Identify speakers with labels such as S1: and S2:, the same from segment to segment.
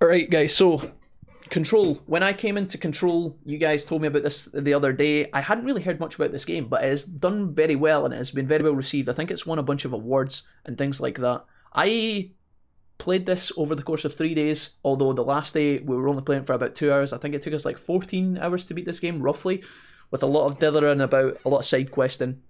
S1: Alright guys, so Control. When I came into Control, you guys told me about this the other day. I hadn't really heard much about this game, but it has done very well and it has been very well received. I think it's won a bunch of awards and things like that. I played this over the course of 3 days, although the last day we were only playing for about 2 hours. I think it took us like 14 hours to beat this game, roughly, with a lot of dithering about, a lot of side questing.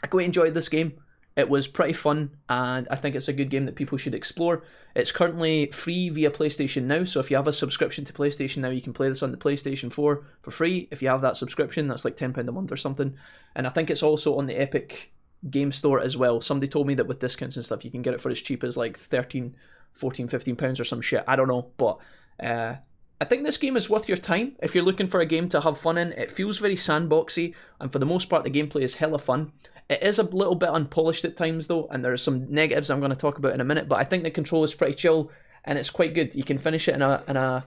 S1: I quite enjoyed this game. It was pretty fun, and I think it's a good game that people should explore. It's currently free via PlayStation Now, so if you have a subscription to PlayStation Now, you can play this on the PlayStation 4 for free. If you have that subscription, that's like £10 a month or something. And I think it's also on the Epic Game Store as well. Somebody told me that with discounts and stuff, you can get it for as cheap as like 13, 14, 15 pounds or some shit. I don't know, but I think this game is worth your time if you're looking for a game to have fun in. It feels very sandboxy, and for the most part, the gameplay is hella fun. It is a little bit unpolished at times though, and there are some negatives I'm going to talk about in a minute, but I think the control is pretty chill, and it's quite good. You can finish it in a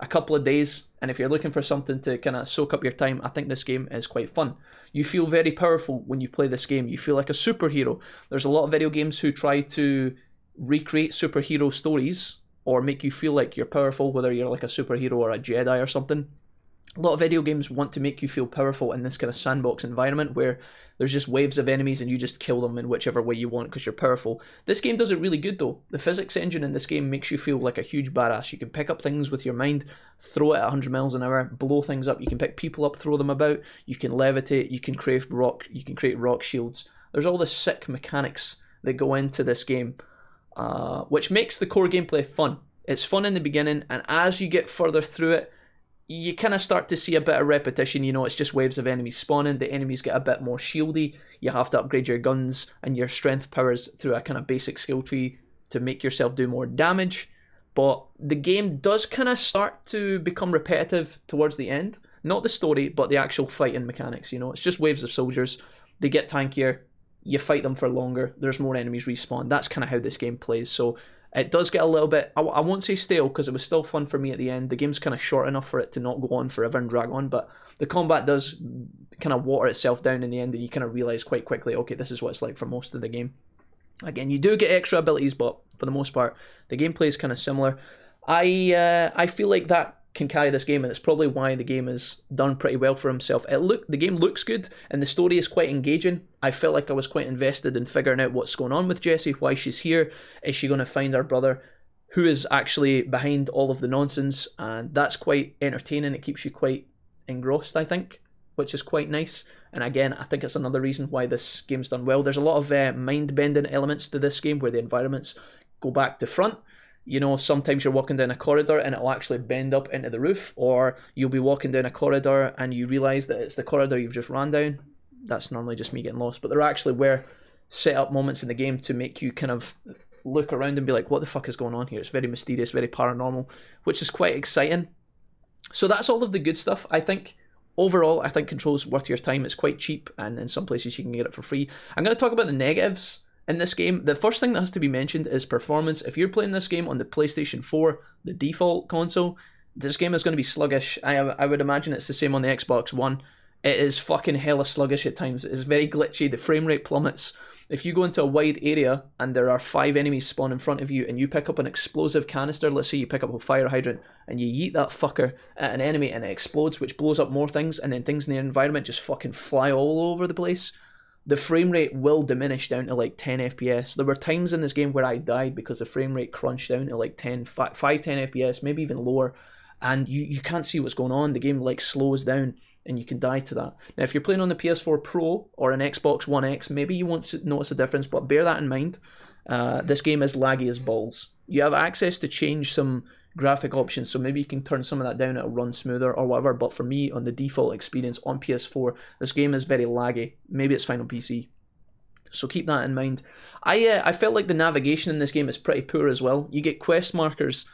S1: couple of days, and if you're looking for something to kind of soak up your time, I think this game is quite fun. You feel very powerful when you play this game. You feel like a superhero. There's a lot of video games who try to recreate superhero stories, or make you feel like you're powerful, whether you're like a superhero or a Jedi or something. A lot of video games want to make you feel powerful in this kind of sandbox environment where there's just waves of enemies and you just kill them in whichever way you want because you're powerful. This game does it really good though. The physics engine in this game makes you feel like a huge badass. You can pick up things with your mind, throw it at 100 miles an hour, blow things up. You can pick people up, throw them about. You can levitate. You can create rock shields. There's all the sick mechanics that go into this game, which makes the core gameplay fun. It's fun in the beginning, and as you get further through it, you kind of start to see a bit of repetition. You know, it's just waves of enemies spawning. The enemies get a bit more shieldy. You have to upgrade your guns and your strength powers through a kind of basic skill tree to make yourself do more damage. But the game does kind of start to become repetitive towards the end. Not the story, but the actual fighting mechanics. You know, it's just waves of soldiers. They get tankier. You fight them for longer. There's more enemies respawn. That's kind of how this game plays. So it does get a little bit, I won't say stale, because it was still fun for me at the end. The game's kind of short enough for it to not go on forever and drag on, but the combat does kind of water itself down in the end, and you kind of realise quite quickly, okay, this is what it's like for most of the game. Again, you do get extra abilities, but for the most part, the gameplay is kind of similar. I feel like that can carry this game, and it's probably why the game has done pretty well for himself. The game looks good, and the story is quite engaging. I felt like I was quite invested in figuring out what's going on with Jessie, why she's here. Is she going to find her brother, who is actually behind all of the nonsense? And that's quite entertaining. It keeps you quite engrossed, I think, which is quite nice. And again, I think it's another reason why this game's done well. There's a lot of mind-bending elements to this game where the environments go back to front. You know, sometimes you're walking down a corridor and it'll actually bend up into the roof, or you'll be walking down a corridor and you realise that it's the corridor you've just ran down. That's normally just me getting lost, but there actually were set up moments in the game to make you kind of look around and be like, what the fuck is going on here? It's very mysterious, very paranormal, which is quite exciting. So that's all of the good stuff. I think overall, I think Control's worth your time. It's quite cheap, and in some places you can get it for free. I'm going to talk about the negatives in this game. The first thing that has to be mentioned is performance. If you're playing this game on the PlayStation 4, the default console, this game is going to be sluggish. I would imagine it's the same on the Xbox One. It is fucking hella sluggish at times. It is very glitchy. The frame rate plummets. If you go into a wide area and there are 5 enemies spawn in front of you and you pick up an explosive canister, let's say you pick up a fire hydrant and you yeet that fucker at an enemy and it explodes, which blows up more things, and then things in the environment just fucking fly all over the place, the frame rate will diminish down to like 10 FPS. There were times in this game where I died because the frame rate crunched down to like 10 FPS, maybe even lower, and you can't see what's going on. The game like slows down and you can die to that. Now, if you're playing on the PS4 Pro or an Xbox One X, maybe you won't notice a difference, but bear that in mind. This game is laggy as balls. You have access to change some graphic options, so maybe you can turn some of that down, it'll run smoother or whatever, but for me, on the default experience on PS4, this game is very laggy. Maybe it's fine on PC, so keep that in mind. I felt like the navigation in this game is pretty poor as well. You get quest markers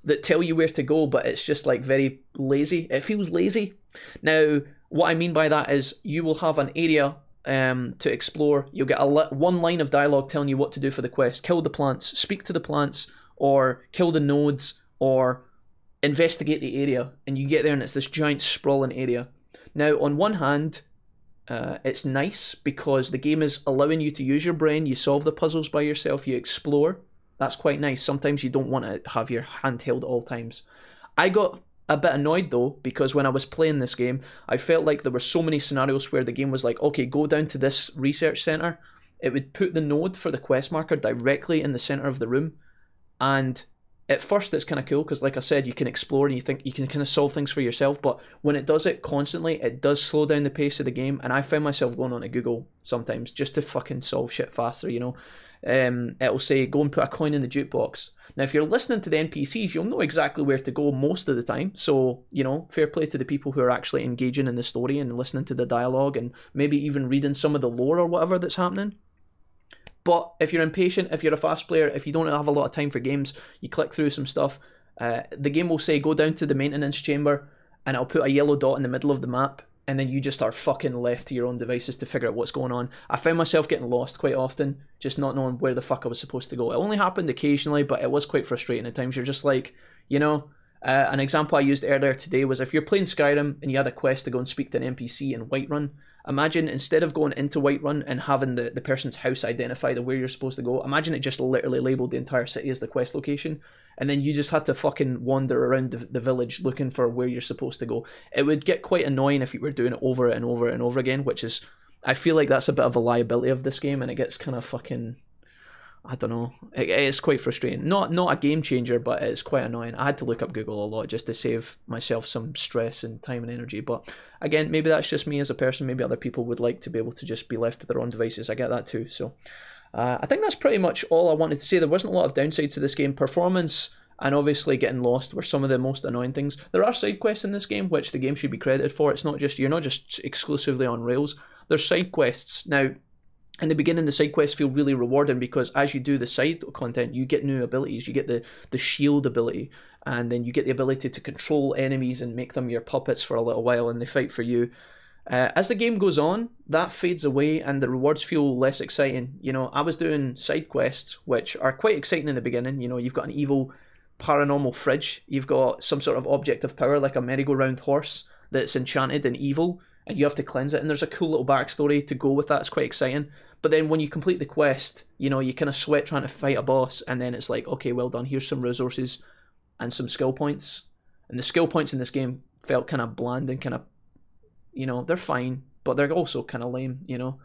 S1: that tell you where to go, but it's just like very lazy. It feels lazy. Now, what I mean by that is you will have an area to explore. You'll get one line of dialogue telling you what to do for the quest. Kill the plants, speak to the plants, or kill the nodes, or investigate the area. And you get there and it's this giant sprawling area. Now, on one hand, it's nice because the game is allowing you to use your brain. You solve the puzzles by yourself, you explore. That's quite nice. Sometimes you don't want to have your handheld at all times. I got a bit annoyed though, because when I was playing this game, I felt like there were so many scenarios where the game was like, okay, go down to this research center. It would put the node for the quest marker directly in the center of the room. And at first it's kind of cool because, like I said, you can explore and you think you can kind of solve things for yourself. But when it does it constantly, it does slow down the pace of the game. And I found myself going on to Google sometimes just to fucking solve shit faster, you know. It'll say, go and put a coin in the jukebox. Now, if you're listening to the NPCs, you'll know exactly where to go most of the time. So, you know, fair play to the people who are actually engaging in the story and listening to the dialogue and maybe even reading some of the lore or whatever that's happening. But if you're impatient, if you're a fast player, if you don't have a lot of time for games, you click through some stuff, the game will say, go down to the maintenance chamber, and it'll put a yellow dot in the middle of the map, and then you just are fucking left to your own devices to figure out what's going on. I found myself getting lost quite often, just not knowing where the fuck I was supposed to go. It only happened occasionally, but it was quite frustrating at times. You're just like, you know, an example I used earlier today was if you're playing Skyrim and you had a quest to go and speak to an NPC in Whiterun, imagine instead of going into Whiterun and having the person's house identified of where you're supposed to go, imagine it just literally labelled the entire city as the quest location, and then you just had to fucking wander around the village looking for where you're supposed to go. It would get quite annoying if you were doing it over and over and over again, which is, I feel like that's a bit of a liability of this game, and it gets kind of fucking, I don't know, it is quite frustrating. Not a game changer, but it's quite annoying. I had to look up Google a lot just to save myself some stress and time and energy. But again, maybe that's just me as a person. Maybe other people would like to be able to just be left to their own devices. I get that too. So I think that's pretty much all I wanted to say. There wasn't a lot of downsides to this game. Performance and obviously getting lost were some of the most annoying things. There are side quests in this game, which the game should be credited for. It's not just, you're not just exclusively on rails. There's side quests. Now, in the beginning, the side quests feel really rewarding because as you do the side content, you get new abilities. You get the shield ability, and then you get the ability to control enemies and make them your puppets for a little while, and they fight for you. As the game goes on, that fades away, and the rewards feel less exciting. You know, I was doing side quests, which are quite exciting in the beginning. You know, you've got an evil paranormal fridge. You've got some sort of object of power, like a merry-go-round horse, that's enchanted and evil, and you have to cleanse it, and there's a cool little backstory to go with that. It's quite exciting. But then when you complete the quest, you know, you kind of sweat trying to fight a boss, and then it's like, okay, well done, here's some resources and some skill points. And the skill points in this game felt kind of bland and kind of, you know, they're fine, but they're also kind of lame, you know.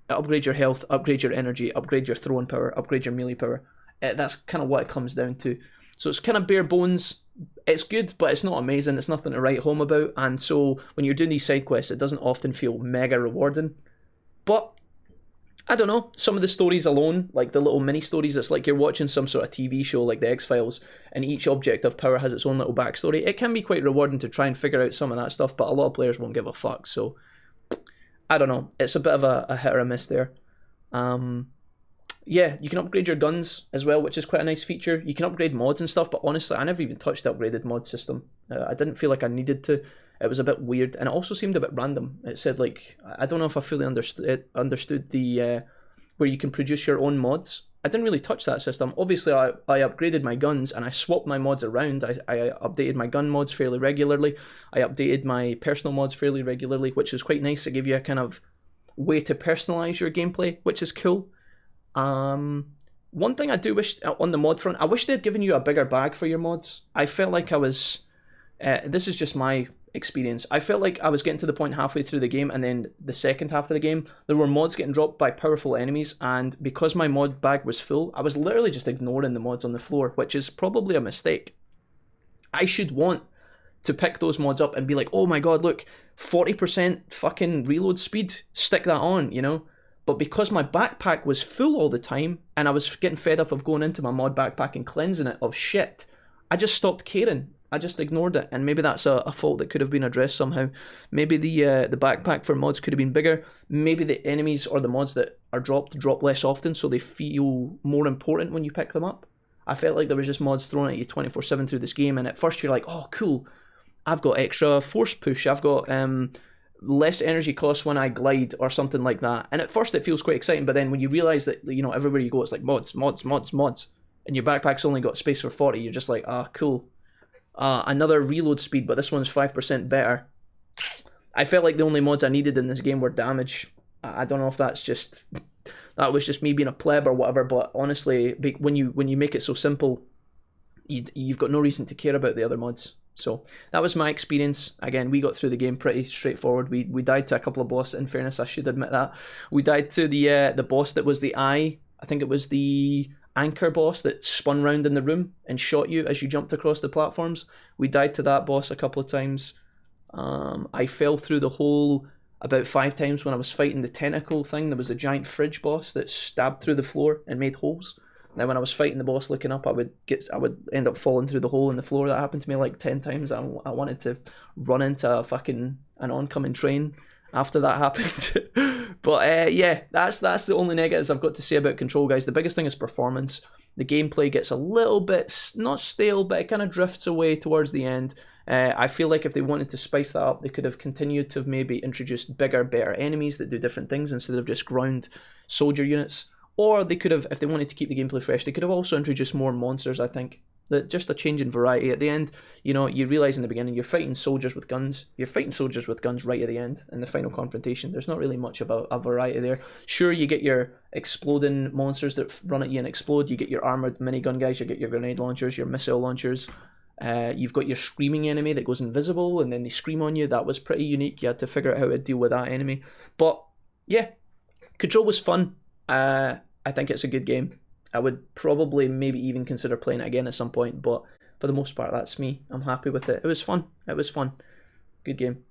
S1: Upgrade your health, upgrade your energy, upgrade your throwing power, upgrade your melee power. That's kind of what it comes down to. So it's kind of bare bones. It's good, but it's not amazing. It's nothing to write home about. And so when you're doing these side quests, it doesn't often feel mega rewarding. But I don't know, some of the stories alone, like the little mini stories, it's like you're watching some sort of TV show like the X-Files, and each object of power has its own little backstory. It can be quite rewarding to try and figure out some of that stuff, but a lot of players won't give a fuck, so I don't know. It's a bit of a hit or a miss there. Yeah, you can upgrade your guns as well, which is quite a nice feature. You can upgrade mods and stuff, but honestly, I never even touched the upgraded mod system. I didn't feel like I needed to. It was a bit weird, and it also seemed a bit random. It said, like, I don't know if I fully understood the where you can produce your own mods. I didn't really touch that system. Obviously, I upgraded my guns, and I swapped my mods around. I updated my gun mods fairly regularly. I updated my personal mods fairly regularly, which was quite nice. It gave you a kind of way to personalize your gameplay, which is cool. One thing I do wish on the mod front, I wish they'd given you a bigger bag for your mods. I felt like I was, this is just my experience, I felt like I was getting to the point halfway through the game, and then the second half of the game, there were mods getting dropped by powerful enemies, and because my mod bag was full, I was literally just ignoring the mods on the floor, which is probably a mistake. I should want to pick those mods up and be like, oh my god, look, 40% fucking reload speed, stick that on, you know? But because my backpack was full all the time, and I was getting fed up of going into my mod backpack and cleansing it of shit, I just stopped caring. I just ignored it, and maybe that's a fault that could have been addressed somehow. Maybe the backpack for mods could have been bigger. Maybe the enemies or the mods that are dropped drop less often, so they feel more important when you pick them up. I felt like there was just mods thrown at you 24/7 through this game, and at first you're like, oh cool, I've got extra force push, I've got less energy costs when I glide or something like that. And at first it feels quite exciting, but then when you realise that, you know, everywhere you go it's like mods, and your backpack's only got space for 40, you're just like, ah, cool. Another reload speed, but this one's 5% better. I felt like the only mods I needed in this game were damage. I don't know if that's just that was just me being a pleb or whatever. But honestly, when you make it so simple, you've got no reason to care about the other mods. So that was my experience. Again, we got through the game pretty straightforward. We died to a couple of bosses. In fairness, I should admit that we died to the boss that was the eye. I think it was the anchor boss that spun round in the room and shot you as you jumped across the platforms. We died to that boss a couple of times. I fell through the hole about 5 times when I was fighting the tentacle thing. There was a giant fridge boss that stabbed through the floor and made holes. Now, when I was fighting the boss, looking up, I would end up falling through the hole in the floor. That happened to me like 10 times. I wanted to run into an oncoming train after that happened. But yeah, that's the only negatives I've got to say about Control, guys. The biggest thing is performance. The gameplay gets a little bit, not stale, but it kind of drifts away towards the end. I feel like if they wanted to spice that up, they could have continued to have maybe introduced bigger, better enemies that do different things instead of just ground soldier units. Or they could have, if they wanted to keep the gameplay fresh, they could have also introduced more monsters, I think. Just a change in variety. At the end, you realise in the beginning, you're fighting soldiers with guns. You're fighting soldiers with guns right at the end, in the final confrontation. There's not really much of a variety there. Sure, you get your exploding monsters that run at you and explode. You get your armoured minigun guys. You get your grenade launchers, your missile launchers. You've got your screaming enemy that goes invisible, and then they scream on you. That was pretty unique. You had to figure out how to deal with that enemy. But, yeah, Control was fun. I think it's a good game. I would probably maybe even consider playing it again at some point, but for the most part, that's me. I'm happy with it. It was fun. Good game.